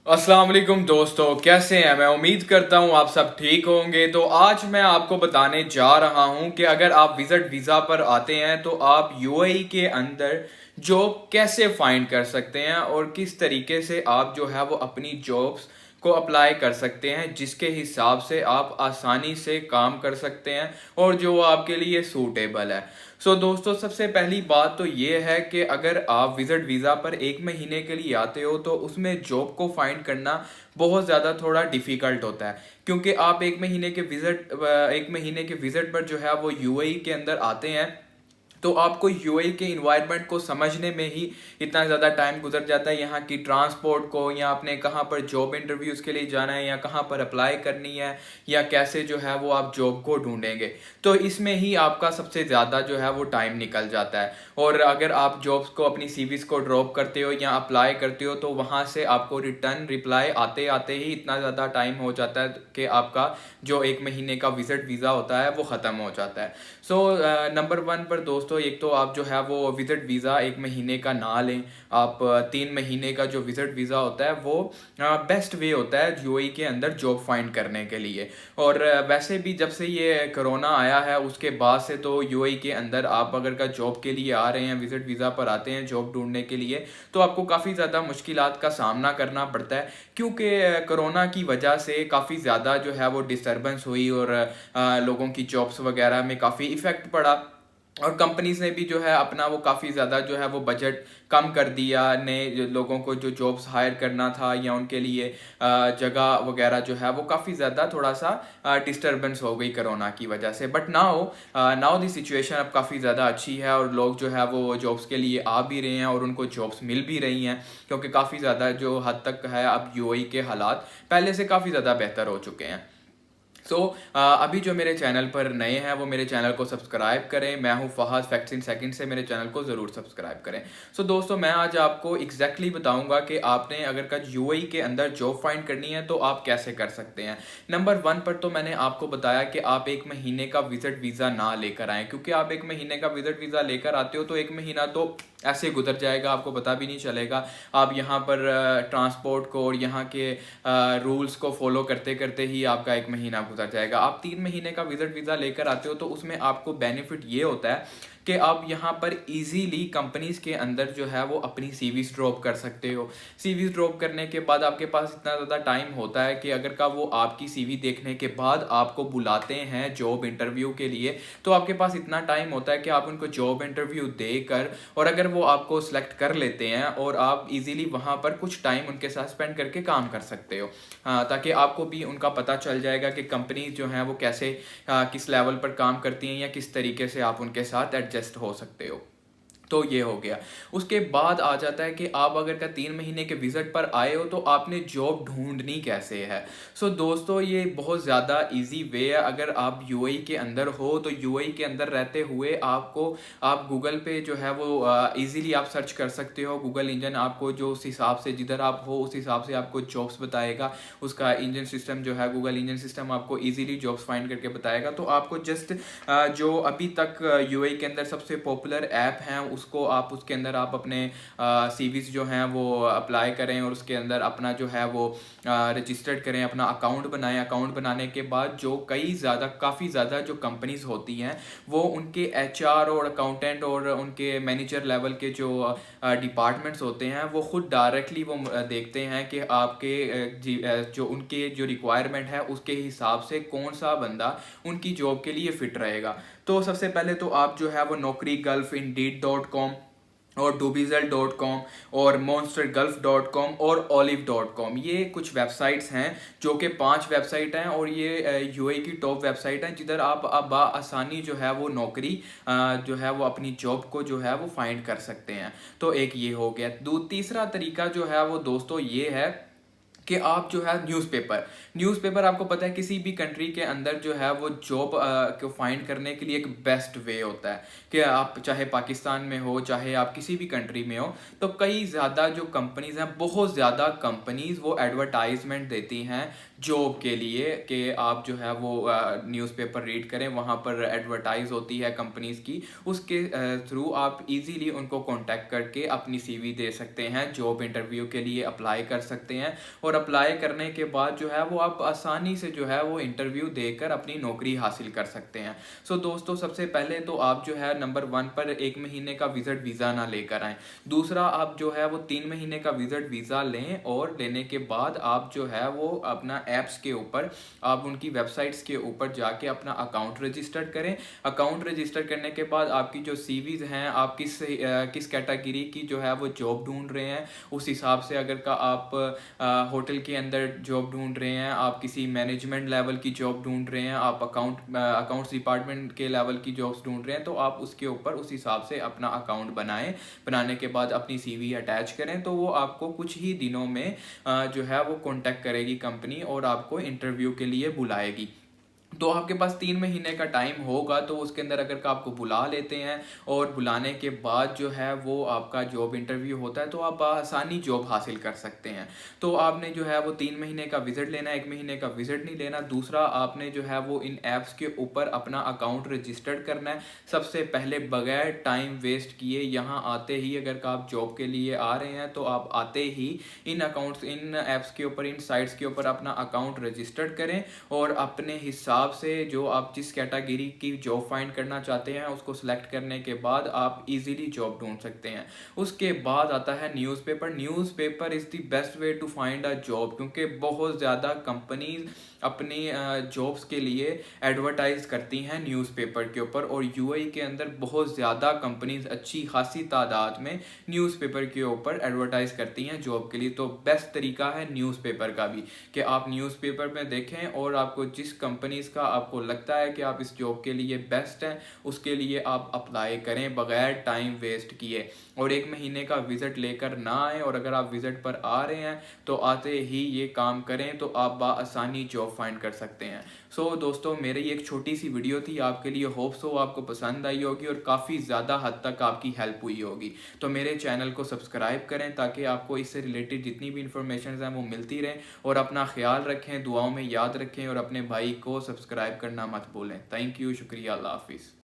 अस्सलाम वालेकुम दोस्तों, कैसे हैं? मैं उम्मीद करता हूं आप सब ठीक होंगे। तो आज मैं आपको बताने जा रहा हूं कि अगर आप विजिट वीज़ा पर आते हैं तो आप यूएई के अंदर जॉब कैसे फाइंड कर सकते हैं और किस तरीके से आप जो है वो अपनी जॉब्स को अप्लाई कर सकते हैं, जिसके हिसाब से आप आसानी से काम कर सकते हैं और जो आपके लिए सूटेबल है। दोस्तों, सबसे पहली बात तो ये है कि अगर आप विजिट वीज़ा पर 1 महीने के लिए आते हो तो उसमें जॉब को फाइंड करना बहुत ज़्यादा थोड़ा डिफ़िकल्ट होता है, क्योंकि आप 1 महीने के विजिट पर जो है वो यूएई के अंदर आते हैं। तो आपको यूएई के इन्वायरमेंट को समझने में ही इतना ज़्यादा टाइम गुजर जाता है, यहाँ की ट्रांसपोर्ट को, या आपने कहाँ पर जॉब इंटरव्यूज़ के लिए जाना है, या कहाँ पर अप्लाई करनी है, या कैसे जो है वो आप जॉब को ढूंढेंगे। तो इसमें ही आपका सबसे ज़्यादा जो है वो टाइम निकल जाता है। और अगर आप जॉब्स को, अपनी सीवीज़ को ड्रॉप करते हो या अप्लाई करते हो, तो वहाँ से आपको रिटर्न रिप्लाई आते आते ही इतना ज़्यादा टाइम हो जाता है कि आपका जो 1 महीने का विजिट वीज़ा होता है वो ख़त्म हो जाता है। नंबर वन पर दोस्तों, एक तो आप जो है वो विजिट वीज़ा 1 महीने का ना लें। आप 3 महीने का जो विजिट वीज़ा होता है वो बेस्ट वे होता है यूएई के अंदर जॉब फाइंड करने के लिए। और वैसे भी जब से ये कोरोना आया है उसके बाद से तो यूएई के अंदर आप अगर का जॉब के लिए आ रहे हैं, विजिट वीज़ा पर आते हैं जॉब ढूंढने के लिए, तो आपको काफ़ी ज़्यादा मुश्किलात का सामना करना पड़ता है, क्योंकि कोरोना की वजह से काफ़ी ज़्यादा जो है वो डिस्टर्बेंस हुई और लोगों की जॉब्स वगैरह में काफ़ी इफ़ेक्ट पड़ा। और कंपनीज ने भी जो है अपना वो काफ़ी ज़्यादा जो है वो बजट कम कर दिया, नए लोगों को जो जॉब्स हायर करना था या उनके लिए जगह वगैरह जो है वो काफ़ी ज़्यादा थोड़ा सा डिस्टर्बेंस हो गई कोरोना की वजह से। But now now the situation अब काफ़ी ज़्यादा अच्छी है और लोग जो है वो जॉब्स के लिए आ भी रहे हैं और उनको जॉब्स मिल भी रही हैं, क्योंकि काफ़ी ज़्यादा जो हद तक है अब यूएई के हालात पहले से काफ़ी ज़्यादा बेहतर हो चुके हैं। अभी जो मेरे चैनल पर नए हैं वो मेरे चैनल को सब्सक्राइब करें। मैं हूं फहद, फैक्ट्स इन सेकंड से मेरे चैनल को ज़रूर सब्सक्राइब करें। दोस्तों, मैं आज आपको एग्जैक्टली बताऊंगा कि आपने अगर का यूएई के अंदर जॉब फाइंड करनी है तो आप कैसे कर सकते हैं। नंबर वन पर तो मैंने आपको बताया कि आप 1 महीने का विजिट वीज़ा ना लेकर आएँ, क्योंकि आप 1 महीने का विजिट वीज़ा लेकर आते हो तो 1 महीना तो ऐसे गुजर जाएगा, आपको पता भी नहीं चलेगा। आप यहाँ पर ट्रांसपोर्ट को और यहाँ के रूल्स को फॉलो करते करते ही आपका 1 महीना गुजर जाएगा। आप 3 महीने का विजिट वीज़ा लेकर आते हो तो उसमें आपको बेनिफिट ये होता है कि आप यहाँ पर इजीली कंपनीज के अंदर जो है वो अपनी सीवीज ड्रॉप कर सकते हो। सीवीज ड्रॉप करने के बाद आपके पास इतना ज़्यादा टाइम होता है कि अगर का वो आपकी सीवी देखने के बाद आपको बुलाते हैं जॉब इंटरव्यू के लिए, तो आपके पास इतना टाइम होता है कि आप उनको जॉब इंटरव्यू देकर, और अगर वो आपको सिलेक्ट कर लेते हैं और आप इजीली वहाँ पर कुछ टाइम उनके साथ स्पेंड करके काम कर सकते हो। हाँ, ताकि आपको भी उनका पता चल जाएगा कि कंपनी जो है वो कैसे किस लेवल पर काम करती हैं या किस तरीके से आप उनके साथ एडजस्ट हो सकते हो। तो ये हो गया। उसके बाद आ जाता है कि आप अगर का 3 महीने के विजिट पर आए हो तो आपने जॉब ढूंढनी कैसे है। दोस्तों, ये बहुत ज़्यादा इजी वे है। अगर आप यूएई के अंदर हो तो यूएई के अंदर रहते हुए आप गूगल पे जो है वो इजीली आप सर्च कर सकते हो। गूगल इंजन आपको जो उस हिसाब से, जिधर आप हो उस हिसाब से आपको जॉब्स बताएगा। उसका इंजन सिस्टम जो है, गूगल इंजन सिस्टम आपको इजीली जॉब्स फाइंड करके बताएगा। तो आपको जस्ट जो अभी तक यूएई के अंदर सबसे पॉपुलर ऐप हैं उसको आप, उसके अंदर आप अपने सीवीज जो हैं वो अप्लाई करें और उसके अंदर अपना जो है वो रजिस्टर्ड करें, अपना अकाउंट बनाएं। अकाउंट बनाने के बाद जो काफ़ी ज़्यादा जो कंपनीज होती हैं वो उनके एचआर और अकाउंटेंट और उनके मैनेजर लेवल के जो डिपार्टमेंट्स होते हैं वो खुद डायरेक्टली वो देखते हैं कि आपके जो उनके जो रिक्वायरमेंट है उसके हिसाब से कौन सा बंदा उनकी जॉब के लिए फिट रहेगा। तो सबसे पहले तो आप जो है वो नौकरी गल्फ, इंडीड.com और डूबीजल.com और monstergulf.com और olive.com, ये कुछ वेबसाइट्स हैं जो कि 5 वेबसाइट हैं और ये यूएई की टॉप वेबसाइट हैं जिधर आप अब आसानी जो है वो नौकरी जो है वो अपनी जॉब को जो है वो फाइंड कर सकते हैं। तो एक ये हो गया। तीसरा तरीका जो है वो दोस्तों ये है कि आप जो है न्यूज़पेपर आपको पता है किसी भी कंट्री के अंदर जो है वो जॉब को फाइंड करने के लिए एक बेस्ट वे होता है कि आप चाहे पाकिस्तान में हो चाहे आप किसी भी कंट्री में हो, तो कई ज़्यादा जो कंपनीज हैं, बहुत ज़्यादा कंपनीज वो एडवर्टाइजमेंट देती हैं जॉब के लिए कि आप जो है वो न्यूज़पेपर रीड करें, वहाँ पर एडवर्टाइज होती है कंपनीज की, उसके थ्रू आप इजीली उनको कांटेक्ट करके अपनी सीवी दे सकते हैं, जॉब इंटरव्यू के लिए अप्लाई कर सकते हैं और अप्लाई करने के बाद जो है वो आप आसानी से जो है वो इंटरव्यू देकर अपनी नौकरी हासिल कर सकते हैं। सो दोस्तों, सबसे पहले तो आप जो है नंबर 1 पर 1 महीने का विजिट वीज़ा ना लेकर आएँ। दूसरा, आप जो है वो 3 महीने का विजिट वीज़ा लें और लेने के बाद आप जो है वो अपना ऐप्स के ऊपर, आप उनकी वेबसाइट्स के ऊपर जाके अपना अकाउंट रजिस्टर करें। अकाउंट रजिस्टर करने के बाद आपकी जो सीवीज़ हैं, आप किस कैटेगरी की जो है वो जॉब ढूंढ रहे हैं, उस हिसाब से अगर का आप होटल के अंदर जॉब ढूंढ रहे हैं, आप किसी मैनेजमेंट लेवल की जॉब ढूंढ रहे हैं, आप अकाउंट्स डिपार्टमेंट के लेवल की जॉब्स ढूंढ रहे हैं, तो आप उसके ऊपर उस हिसाब से अपना अकाउंट बनाएं। बनाने के बाद अपनी सीवी अटैच करें, तो वो आपको कुछ ही दिनों में जो है वो कांटेक्ट करेगी कंपनी और आपको इंटरव्यू के लिए बुलाएगी। तो आपके पास 3 महीने का टाइम होगा, तो उसके अंदर अगर आपको बुला लेते हैं और बुलाने के बाद जो है वो आपका जॉब इंटरव्यू होता है, तो आप आसानी जॉब हासिल कर सकते हैं। तो आपने जो है वो 3 महीने का विजिट लेना है, 1 महीने का विजिट नहीं लेना। दूसरा, आपने जो है वो इन ऐप्स के ऊपर अपना अकाउंट रजिस्टर्ड करना है सबसे पहले, बगैर टाइम वेस्ट किए। यहाँ आते ही अगर आप जॉब के लिए आ रहे हैं, तो आप आते ही इन ऐप्स के ऊपर, इन साइट्स के ऊपर अपना अकाउंट रजिस्टर्ड करें और अपने हिसाब से जो आप जिस कैटेगरी की जॉब फाइंड करना चाहते हैं उसको सिलेक्ट करने के बाद आप इजीली जॉब ढूंढ सकते हैं। उसके बाद आता है newspaper is the best way to find a job, क्योंकि बहुत ज़्यादा कंपनीज अपनी जॉब्स के लिए एडवर्टाइज करती हैं न्यूज़पेपर के ऊपर, और यूएई के अंदर बहुत ज़्यादा कंपनीज अच्छी खासी तादाद में न्यूज़पेपर के ऊपर एडवर्टाइज करती हैं जॉब के लिए। तो बेस्ट तरीका है न्यूज़पेपर का भी, कि आप न्यूज़पेपर में देखें और आपको जिस कंपनीज का आपको लगता है कि आप इस जॉब के लिए बेस्ट हैं, उसके लिए आप अप्लाई करें बगैर टाइम वेस्ट किए, और 1 महीने का विजिट लेकर ना आए। और अगर आप विजिट पर आ रहे हैं तो आते ही ये काम करें, तो आप बाआसानी जॉब फाइंड कर सकते हैं। सो दोस्तों, मेरी एक छोटी सी वीडियो थी आपके लिए, होप्स हो आपको पसंद आई होगी और काफ़ी ज़्यादा हद तक आपकी हेल्प हुई होगी। तो मेरे चैनल को सब्सक्राइब करें ताकि आपको इससे रिलेटेड जितनी भी इंफॉर्मेशन हैं वो मिलती रहें। और अपना ख्याल रखें, दुआओं में याद रखें और अपने भाई को सब्सक्राइब करना मत भूलें। थैंक यू, शुक्रिया, अल्लाह हाफिज़।